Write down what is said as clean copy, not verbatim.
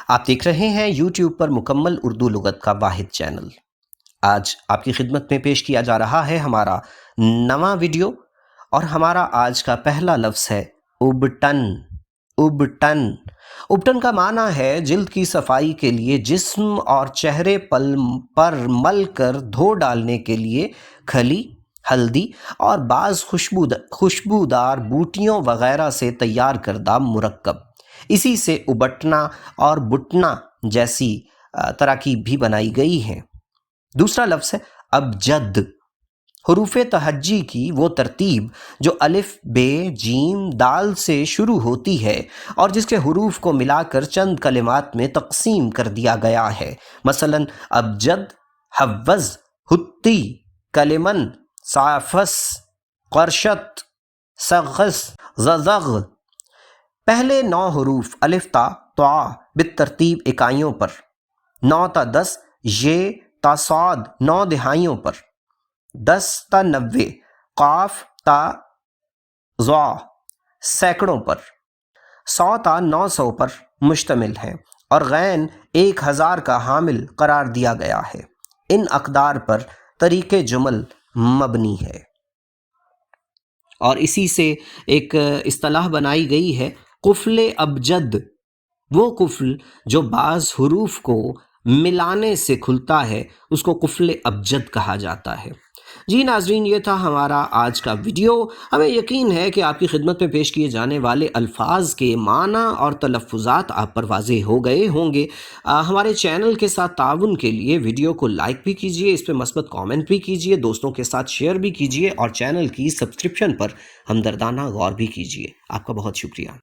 آپ دیکھ رہے ہیں یوٹیوب پر مکمل اردو لغت کا واحد چینل۔ آج آپ کی خدمت میں پیش کیا جا رہا ہے ہمارا نواں ویڈیو، اور ہمارا آج کا پہلا لفظ ہے ابٹن۔ ابٹن ابٹن کا معنی ہے جلد کی صفائی کے لیے جسم اور چہرے پر مل کر دھو ڈالنے کے لیے کھلی، ہلدی اور بعض خوشبودار بوٹیوں وغیرہ سے تیار کردہ مرکب۔ اسی سے ابٹنا اور بٹنا جیسی تراکیب بھی بنائی گئی ہیں۔ دوسرا لفظ ہے ابجد۔ حروف تہجی کی وہ ترتیب جو الف بے جیم دال سے شروع ہوتی ہے اور جس کے حروف کو ملا کر چند کلمات میں تقسیم کر دیا گیا ہے، مثلا ابجد، حوز، ہتی، کلمن، صافس، قرشت، سغس، ززغ۔ پہلے 9 حروف الف تا طا بالترتیب اکائیوں پر، 9 تا 10 یہ تا صاد 9 دہائیوں پر، 10 تا 90 قاف تا ضا سینکڑوں پر، 100 تا 900 پر مشتمل ہے، اور غین 1000 کا حامل قرار دیا گیا ہے۔ ان اقدار پر طریق جمل مبنی ہے، اور اسی سے ایک اصطلاح بنائی گئی ہے قفل ابجد۔ وہ قفل جو بعض حروف کو ملانے سے کھلتا ہے اس کو قفل ابجد کہا جاتا ہے۔ جی ناظرین، یہ تھا ہمارا آج کا ویڈیو۔ ہمیں یقین ہے کہ آپ کی خدمت میں پیش کیے جانے والے الفاظ کے معنی اور تلفظات آپ پر واضح ہو گئے ہوں گے۔ ہمارے چینل کے ساتھ تعاون کے لیے ویڈیو کو لائک بھی کیجئے، اس پہ مثبت کامنٹ بھی کیجئے، دوستوں کے ساتھ شیئر بھی کیجئے، اور چینل کی سبسکرپشن پر ہمدردانہ غور بھی کیجئے۔ آپ کا بہت شکریہ۔